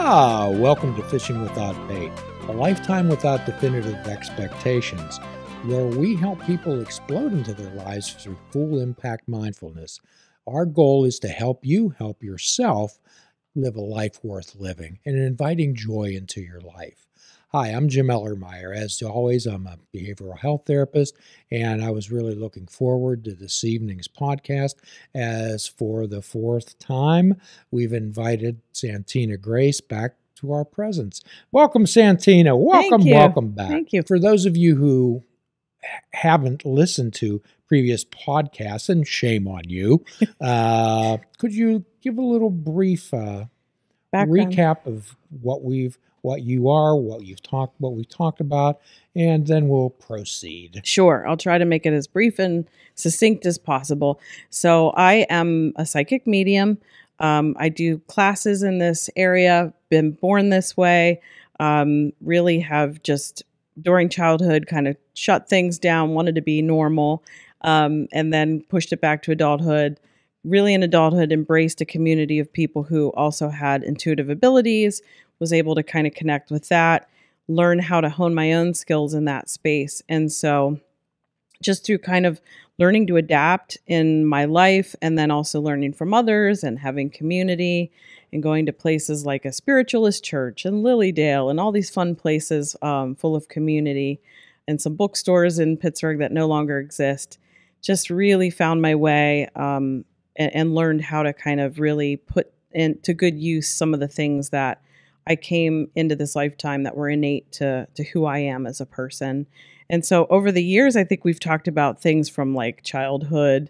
Welcome to Fishing Without Bait, a lifetime without definitive expectations, where we help people explode into their lives through full impact mindfulness. Our goal is to help you help yourself live a life worth living and inviting joy into your life. Hi, I'm Jim Ellermeyer. As always, I'm a behavioral health therapist, and I was really looking forward to this evening's podcast. As for the fourth time, we've invited Santina Grace back to our presence. Welcome, Santina. Welcome back. Thank you. For those of you who haven't listened to previous podcasts, and shame on you, could you give a little brief recap of what you are, what we've talked about, and then we'll proceed. Sure. I'll try to make it as brief and succinct as possible. So I am a psychic medium. I do classes in this area, been born this way, really have just during childhood kind of shut things down, wanted to be normal, and then pushed it back to adulthood. Really in adulthood, embraced a community of people who also had intuitive abilities, was able to kind of connect with that, learn how to hone my own skills in that space. And so just through kind of learning to adapt in my life and then also learning from others and having community and going to places like a spiritualist church and Lilydale and all these fun places full of community and some bookstores in Pittsburgh that no longer exist, just really found my way and learned how to kind of really put into good use some of the things that I came into this lifetime that were innate to who I am as a person. And so over the years, I think we've talked about things from like childhood,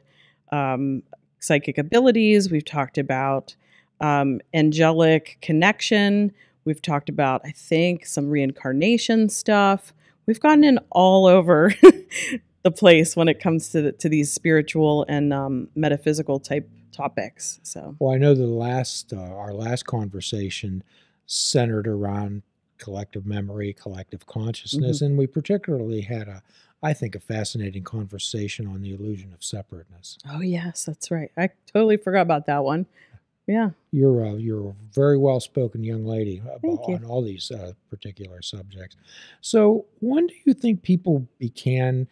psychic abilities. We've talked about angelic connection. We've talked about, I think, some reincarnation stuff. We've gotten in all over the place when it comes to these spiritual and metaphysical type topics. So, well, I know our last conversation centered around collective memory, collective consciousness, and we particularly had I think, a fascinating conversation on the illusion of separateness. Oh yes, that's right. I totally forgot about that one. Yeah, you're a very well-spoken young lady on all these particular subjects. So, when do you think people began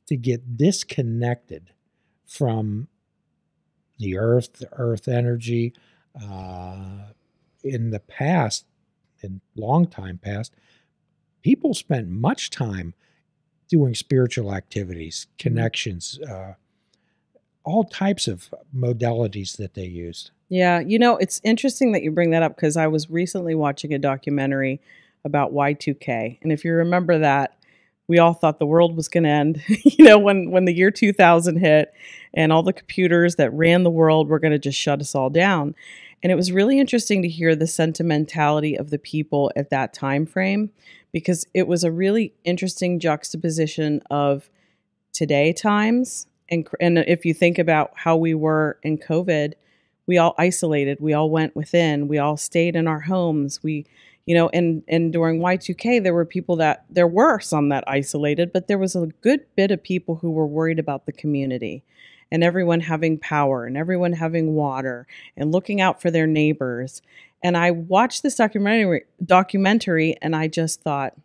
to get disconnected from the earth energy? In the past, in long time past, people spent much time doing spiritual activities, connections, all types of modalities that they used. Yeah, it's interesting that you bring that up because I was recently watching a documentary about Y2K. And if you remember that, we all thought the world was going to end, when the year 2000 hit and all the computers that ran the world were going to just shut us all down. And it was really interesting to hear the sentimentality of the people at that time frame, because it was a really interesting juxtaposition of today times. And if you think about how we were in COVID, we all isolated, we all went within, we all stayed in our homes. And during Y2K, there were some that isolated, but there was a good bit of people who were worried about the community and everyone having power and everyone having water and looking out for their neighbors. And I watched this documentary and I just thought,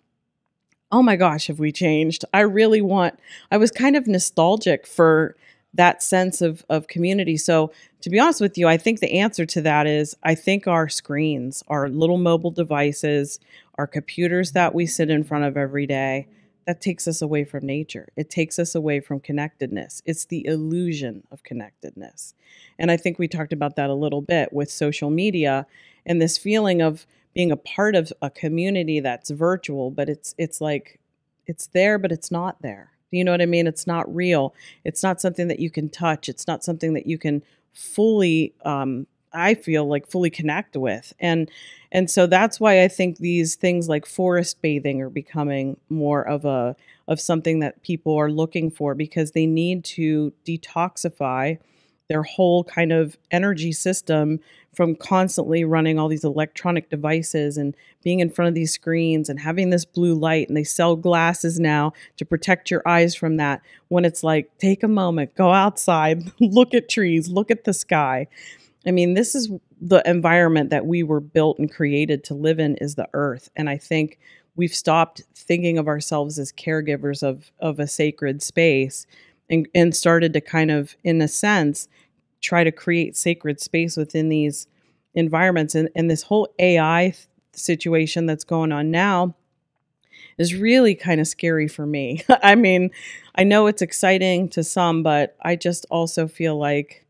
oh my gosh, have we changed? I was kind of nostalgic for that sense of community. So to be honest with you, I think the answer to that is, I think our screens, our little mobile devices, our computers that we sit in front of every day, that takes us away from nature. It takes us away from connectedness. It's the illusion of connectedness. And I think we talked about that a little bit with social media and this feeling of being a part of a community that's virtual, but it's like, it's there, but it's not there. You know what I mean? It's not real. It's not something that you can touch. It's not something that you can fully, I feel like, fully connect with. And so that's why I think these things like forest bathing are becoming more of something that people are looking for, because they need to detoxify their whole kind of energy system from constantly running all these electronic devices and being in front of these screens and having this blue light. And they sell glasses now to protect your eyes from that, when it's like, take a moment, go outside, look at trees, look at the sky. I mean, this is the environment that we were built and created to live in is the earth. And I think we've stopped thinking of ourselves as caregivers of a sacred space, and started to kind of, in a sense, try to create sacred space within these environments. And this whole AI situation that's going on now is really kind of scary for me. I mean, I know it's exciting to some, but I just also feel like,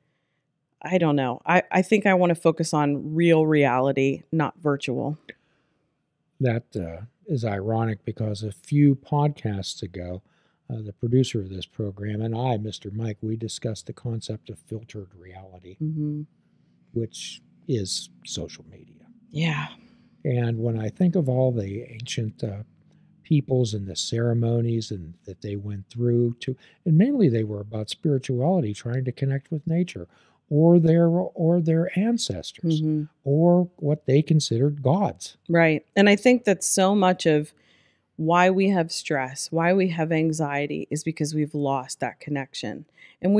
I don't know. I think I want to focus on real reality, not virtual. That is ironic because a few podcasts ago, the producer of this program and I, Mr. Mike, we discussed the concept of filtered reality, which is social media. Yeah. And when I think of all the ancient peoples and the ceremonies and that they went through to, and mainly they were about spirituality, trying to connect with nature or their ancestors or what they considered gods. Right. And I think that so much of why we have stress, why we have anxiety is because we've lost that connection. And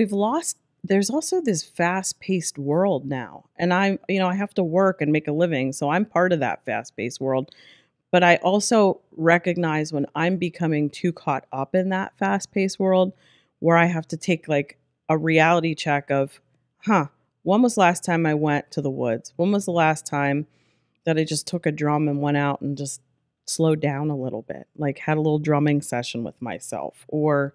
there's also this fast-paced world now. And I have to work and make a living, so I'm part of that fast-paced world. But I also recognize when I'm becoming too caught up in that fast-paced world where I have to take like a reality check of, when was the last time I went to the woods? When was the last time that I just took a drum and went out and just slowed down a little bit, like had a little drumming session with myself or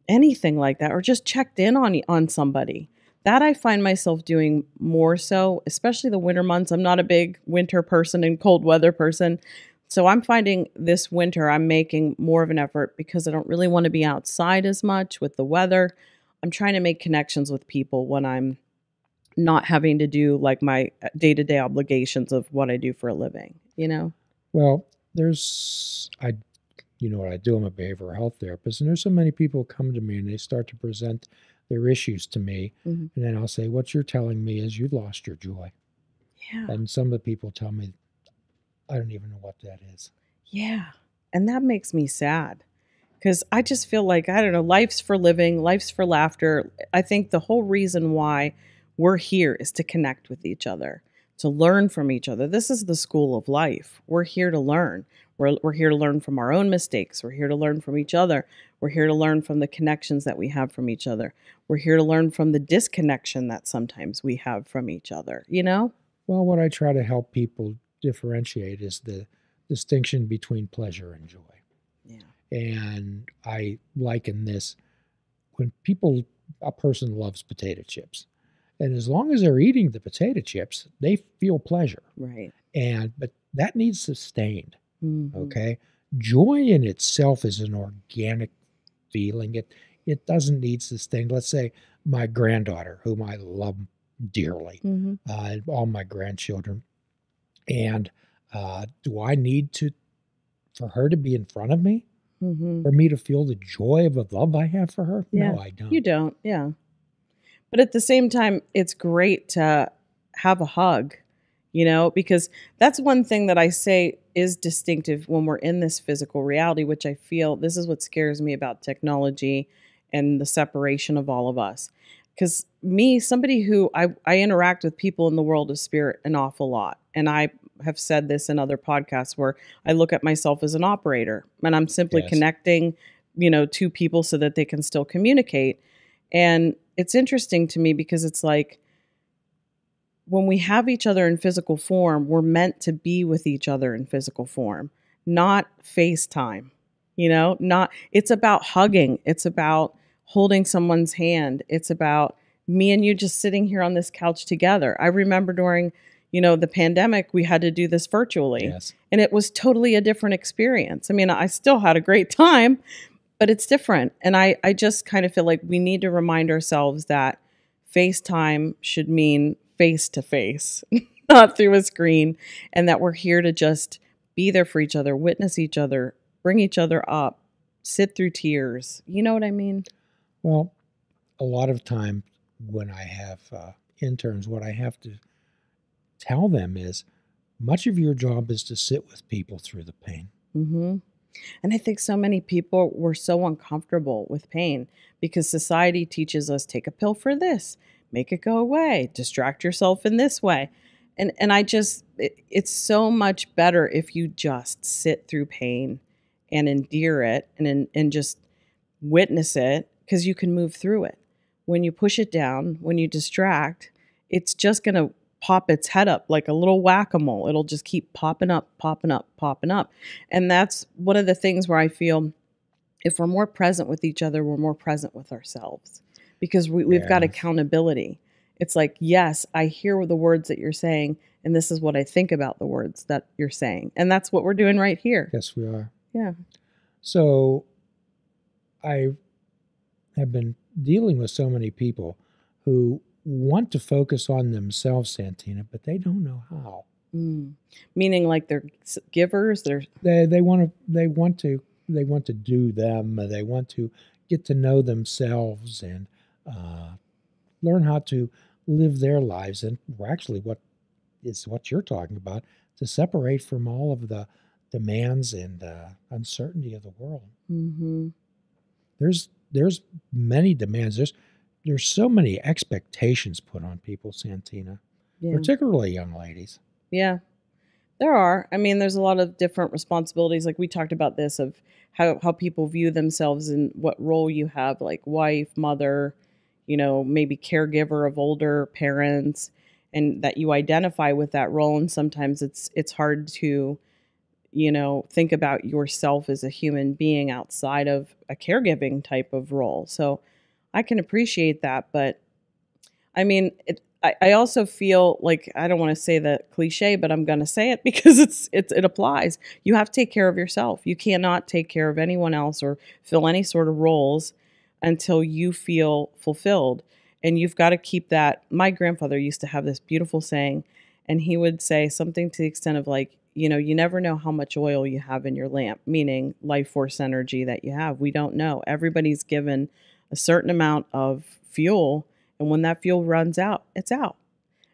anything like that, or just checked in on somebody? That I find myself doing more so, especially the winter months. I'm not a big winter person and cold weather person. So I'm finding this winter I'm making more of an effort because I don't really want to be outside as much with the weather. I'm trying to make connections with people when I'm not having to do like my day-to-day obligations of what I do for a living, Well, you know what I do, I'm a behavioral health therapist, and there's so many people come to me and they start to present their issues to me, and then I'll say, what you're telling me is you've lost your joy. Yeah. And some of the people tell me, I don't even know what that is. Yeah. And that makes me sad because I just feel like, I don't know, life's for living, life's for laughter. I think the whole reason why we're here is to connect with each other, to learn from each other. This is the school of life. We're here to learn. We're here to learn from our own mistakes. We're here to learn from each other. We're here to learn from the connections that we have from each other. We're here to learn from the disconnection that sometimes we have from each other, Well, what I try to help people differentiate is the distinction between pleasure and joy. Yeah. And I liken this when a person loves potato chips. And as long as they're eating the potato chips, they feel pleasure. Right. But that needs sustained. Okay. Joy in itself is an organic feeling. It doesn't need sustained. Let's say my granddaughter, whom I love dearly, all my grandchildren. And do I need for her to be in front of me? For me to feel the joy of the love I have for her? Yeah. No, I don't. You don't. Yeah. But at the same time, it's great to have a hug, because that's one thing that I say is distinctive when we're in this physical reality, which I feel this is what scares me about technology and the separation of all of us. Because somebody who I interact with people in the world of spirit an awful lot. And I have said this in other podcasts where I look at myself as an operator and I'm simply connecting, two people so that they can still communicate. And it's interesting to me because it's like when we have each other in physical form, we're meant to be with each other in physical form, not FaceTime, it's about hugging. It's about holding someone's hand. It's about me and you just sitting here on this couch together. I remember during, the pandemic, we had to do this virtually and it was totally a different experience. I mean, I still had a great time, but it's different. And I just kind of feel like we need to remind ourselves that FaceTime should mean face to face, not through a screen, and that we're here to just be there for each other, witness each other, bring each other up, sit through tears. You know what I mean? Well, a lot of time when I have interns, what I have to tell them is much of your job is to sit with people through the pain. And I think so many people were so uncomfortable with pain because society teaches us take a pill for this, make it go away, distract yourself in this way. And I just, it's so much better if you just sit through pain and endure it and just witness it, because you can move through it. When you push it down, when you distract, it's just going to pop its head up like a little whack-a-mole. It'll just keep popping up, popping up, popping up. And that's one of the things where I feel if we're more present with each other, we're more present with ourselves, because we've got Yes. accountability. It's like, yes, I hear the words that you're saying, and this is what I think about the words that you're saying. And that's what we're doing right here. Yes, we are. Yeah. So I have been dealing with so many people who want to focus on themselves, Santina, but they don't know how. Meaning like they're givers, They want to do them. They want to get to know themselves and learn how to live their lives. And actually, what you're talking about, to separate from all of the demands and uncertainty of the world. Mm-hmm. There's many demands. There's so many expectations put on people, Santina, particularly young ladies. Yeah, there are. I mean, there's a lot of different responsibilities. Like we talked about this of how people view themselves and what role you have, like wife, mother, maybe caregiver of older parents, and that you identify with that role. And sometimes it's hard to, think about yourself as a human being outside of a caregiving type of role. So I can appreciate that. But I mean, I also feel like, I don't want to say the cliche, but I'm going to say it because it applies. You have to take care of yourself. You cannot take care of anyone else or fill any sort of roles until you feel fulfilled. And you've got to keep that. My grandfather used to have this beautiful saying, and he would say something to the extent of like, you never know how much oil you have in your lamp, meaning life force energy that you have. We don't know. Everybody's given a certain amount of fuel, and when that fuel runs out, it's out.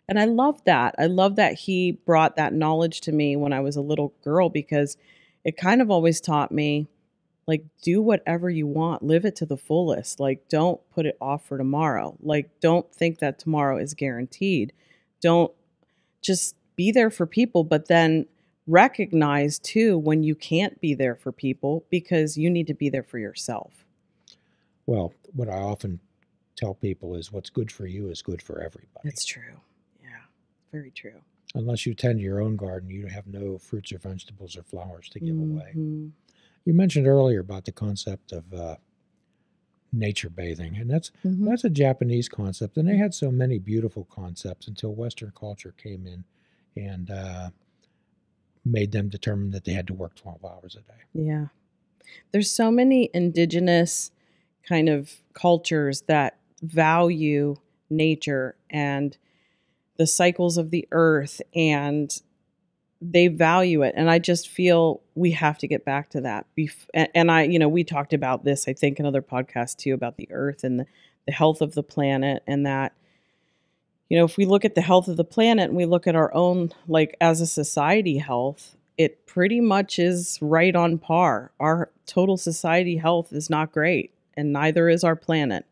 And I love that. I love that he brought that knowledge to me when I was a little girl, because it kind of always taught me, like, do whatever you want, live it to the fullest. Like, don't put it off for tomorrow. Like, don't think that tomorrow is guaranteed. Don't just be there for people, but then recognize too when you can't be there for people, because you need to be there for yourself. Well, what I often tell people is what's good for you is good for everybody. That's true. Yeah, very true. Unless you tend your own garden, you have no fruits or vegetables or flowers to give away. You mentioned earlier about the concept of nature bathing, and that's a Japanese concept, and they had so many beautiful concepts until Western culture came in and made them determine that they had to work 12 hours a day. Yeah. There's so many indigenous kind of cultures that value nature and the cycles of the earth, and they value it. And I just feel we have to get back to that. And we talked about this, I think, in other podcasts too, about the earth and the health of the planet, and that, if we look at the health of the planet and we look at our own, like as a society health, it pretty much is right on par. Our total society health is not great, and neither is our planet.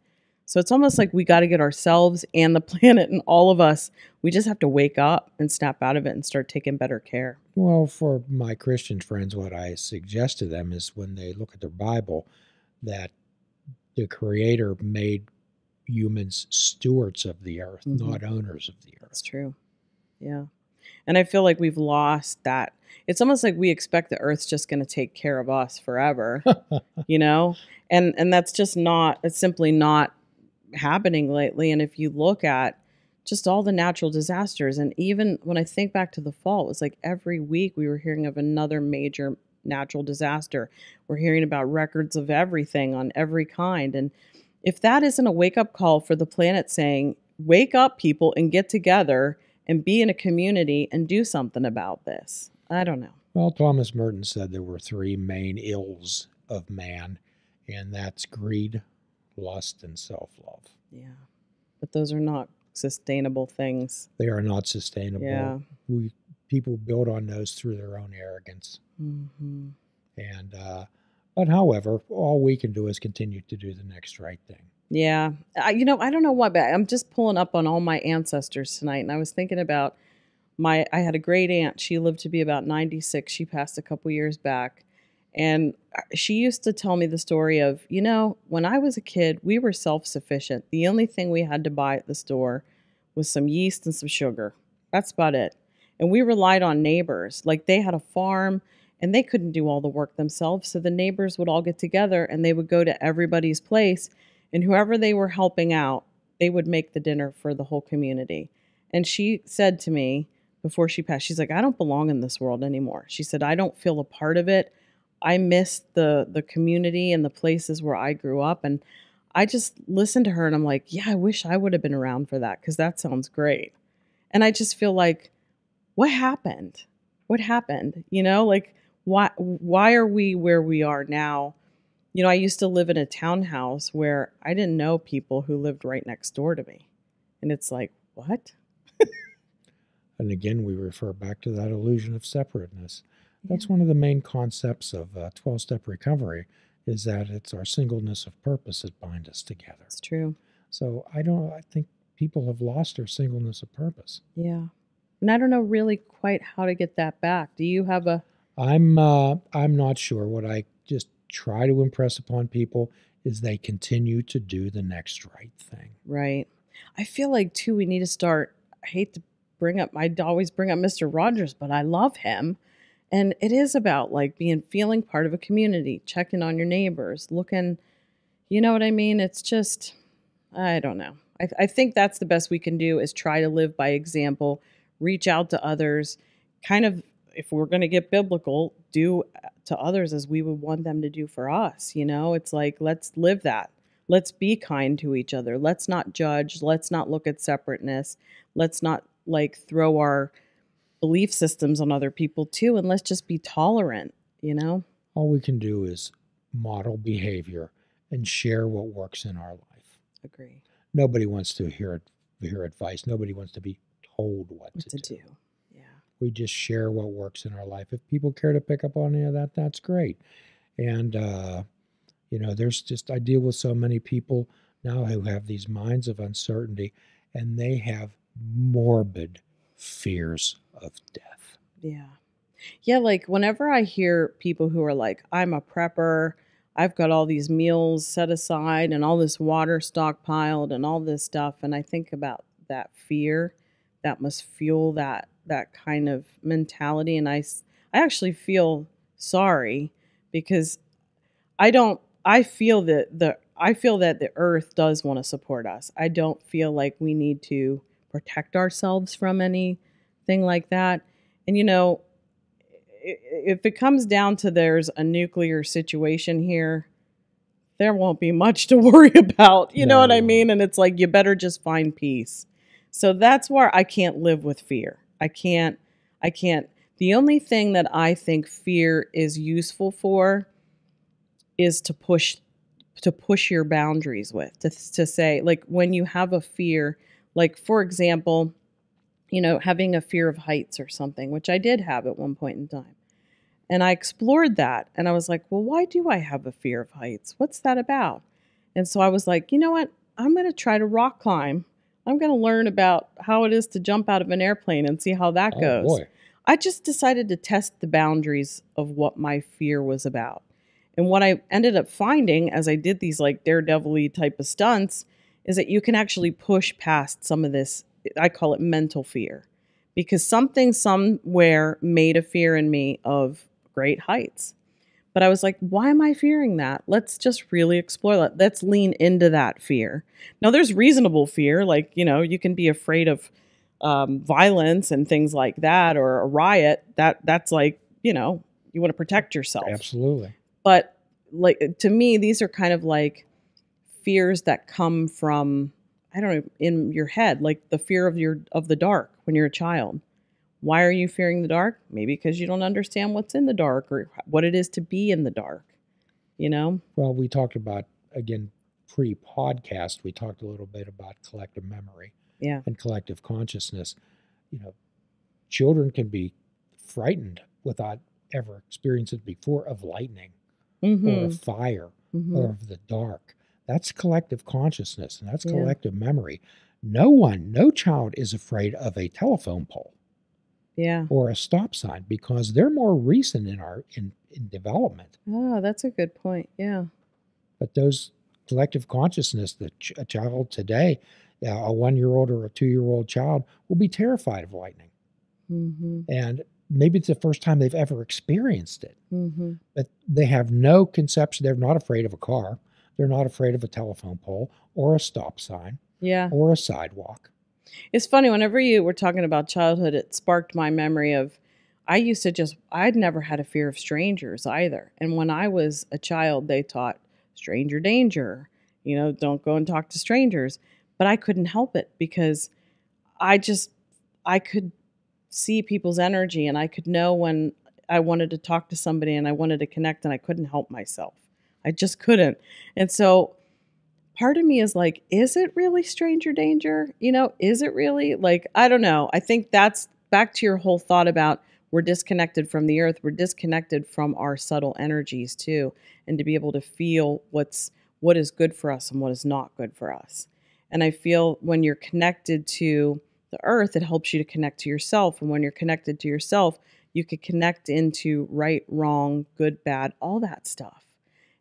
So it's almost like we got to get ourselves and the planet and all of us, we just have to wake up and snap out of it and start taking better care. Well, for my Christian friends, what I suggest to them is when they look at their Bible, that the Creator made humans stewards of the earth, not owners of the earth. That's true. Yeah. And I feel like we've lost that. It's almost like we expect the earth's just going to take care of us forever, and that's just it's simply not happening lately. And if you look at just all the natural disasters, and even when I think back to the fall, it was like every week we were hearing of another major natural disaster. We're hearing about records of everything on every kind. And if that isn't a wake-up call for the planet saying, wake up, people, and get together and be in a community and do something about this, I don't know. Well, Thomas Merton said there were 3 main ills of man, and that's greed, lust, and self-love. Yeah, but those are not sustainable things. They are not sustainable. Yeah. People build on those through their own arrogance. And but however, all we can do is continue to do the next right thing. Yeah. I don't know why, but I'm just pulling up on all my ancestors tonight, and I was thinking about I had a great aunt. She lived to be about 96. She passed a couple years back. And she used to tell me the story of, when I was a kid, we were self-sufficient. The only thing we had to buy at the store was some yeast and some sugar. That's about it. And we relied on neighbors. Like, they had a farm and they couldn't do all the work themselves. So the neighbors would all get together and they would go to everybody's place, and whoever they were helping out, they would make the dinner for the whole community. And she said to me before she passed, she's like, I don't belong in this world anymore. She said, I don't feel a part of it. I miss the community and the places where I grew up. And I just listened to her and I'm like, yeah, I wish I would have been around for that, because that sounds great. And I just feel like, what happened? What happened? Like, why are we where we are now? I used to live in a townhouse where I didn't know people who lived right next door to me. And it's like, what? And again, we refer back to that illusion of separateness. That's one of the main concepts of 12-step recovery, is that it's our singleness of purpose that binds us together. It's true. So I think people have lost their singleness of purpose. Yeah. And I don't know really quite how to get that back. Do you have a... I'm not sure. What I just try to impress upon people is they continue to do the next right thing. Right. I feel like, too, we need to start... I'd always bring up Mr. Rogers, but I love him. And it is about like feeling part of a community, checking on your neighbors, looking, you know what I mean? It's just, I don't know. I think that's the best we can do, is try to live by example, reach out to others, kind of, if we're going to get biblical, do to others as we would want them to do for us. It's like, let's live that. Let's be kind to each other. Let's not judge. Let's not look at separateness. Let's not throw our belief systems on other people too, and let's just be tolerant. All we can do is model behavior and share what works in our life. Agree. Nobody wants to hear advice. Nobody wants to be told what to do. Yeah. We just share what works in our life. If people care to pick up on any of that, that's great. And I deal with so many people now who have these minds of uncertainty, and they have morbid fears of death. Yeah. Yeah, like whenever I hear people who are like, I'm a prepper, I've got all these meals set aside and all this water stockpiled and all this stuff, and I think about that fear that must fuel that kind of mentality, and I actually feel sorry, because I feel that the earth does want to support us. I don't feel like we need to protect ourselves from anything like that. And if it comes down to there's a nuclear situation here, there won't be much to worry about. You know what I mean? And it's like, you better just find peace. So that's where I can't live with fear. I can't. The only thing that I think fear is useful for is to push your boundaries with, to say, like, when you have a fear, like, for example, having a fear of heights or something, which I did have at one point in time. And I explored that, and I was like, well, why do I have a fear of heights? What's that about? And so I was like, you know what? I'm going to try to rock climb. I'm going to learn about how it is to jump out of an airplane and see how that goes. Boy. I just decided to test the boundaries of what my fear was about. And what I ended up finding as I did these like daredevil-y type of stunts is that you can actually push past some of this, I call it mental fear, because something somewhere made a fear in me of great heights. But I was like, why am I fearing that? Let's just really explore that. Let's lean into that fear. Now, there's reasonable fear, like, you can be afraid of violence and things like that, or a riot. That's like, you want to protect yourself. Absolutely. But like, to me, these are kind of like fears that come from, I don't know, in your head, like the fear of the dark when you're a child. Why are you fearing the dark? Maybe because you don't understand what's in the dark or what it is to be in the dark, Well, we talked about, again, pre-podcast, we talked a little bit about collective memory and collective consciousness. Children can be frightened without ever experiencing it before of lightning or of fire or of the dark. That's collective consciousness, and that's collective memory. No child is afraid of a telephone pole. Yeah. or a stop sign because they're more recent in development. Oh, that's a good point. Yeah. But those collective consciousness, that a child today, a 1-year-old or a 2-year-old child, will be terrified of lightning. Mm-hmm. And maybe it's the first time they've ever experienced it. Mm-hmm. But they have no conception. They're not afraid of a car. They're not afraid of a telephone pole or a stop sign Yeah. or a sidewalk. It's funny, whenever you were talking about childhood, it sparked my memory of I'd never had a fear of strangers either. And when I was a child, they taught stranger danger, don't go and talk to strangers. But I couldn't help it because I just, I could see people's energy and I could know when I wanted to talk to somebody and I wanted to connect and I couldn't help myself. I just couldn't. And so part of me is like, is it really stranger danger? Is it really? Like, I don't know. I think that's back to your whole thought about we're disconnected from the earth. We're disconnected from our subtle energies too. And to be able to feel what is good for us and what is not good for us. And I feel when you're connected to the earth, it helps you to connect to yourself. And when you're connected to yourself, you could connect into right, wrong, good, bad, all that stuff.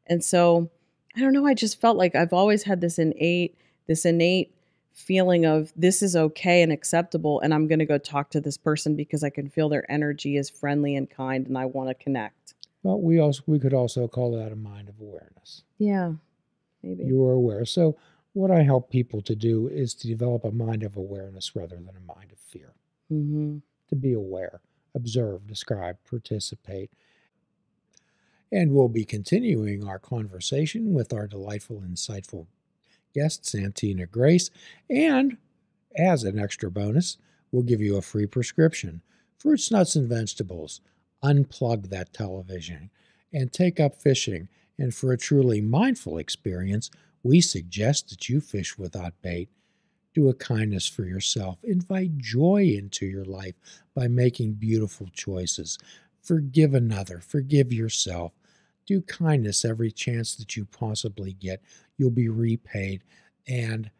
And so I don't know, I just felt like I've always had this innate feeling of this is okay and acceptable, and I'm going to go talk to this person because I can feel their energy is friendly and kind and I want to connect. Well, we could also call that a mind of awareness. Yeah, maybe. You are aware. So what I help people to do is to develop a mind of awareness rather than a mind of fear. Mm-hmm. To be aware, observe, describe, participate. And we'll be continuing our conversation with our delightful, insightful guest, Santina Grace. And as an extra bonus, we'll give you a free prescription. Fruits, nuts, and vegetables. Unplug that television and take up fishing. And for a truly mindful experience, we suggest that you fish without bait. Do a kindness for yourself. Invite joy into your life by making beautiful choices. Forgive another. Forgive yourself. Do kindness every chance that you possibly get. You'll be repaid. And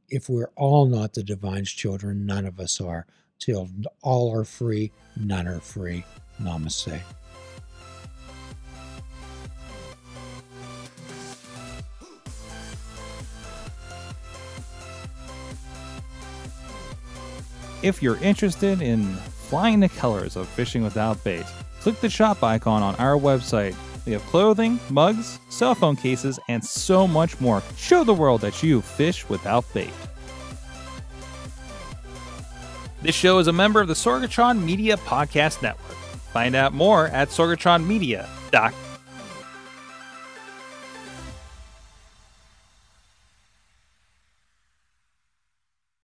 if we're all not the divine's children, none of us are. Till all are free, none are free. Namaste. If you're interested in flying the colors of fishing without bait, click the shop icon on our website. We have clothing, mugs, cell phone cases, and so much more. Show the world that you fish without bait. This show is a member of the Sorgatron Media Podcast Network. Find out more at sorgatronmedia.com.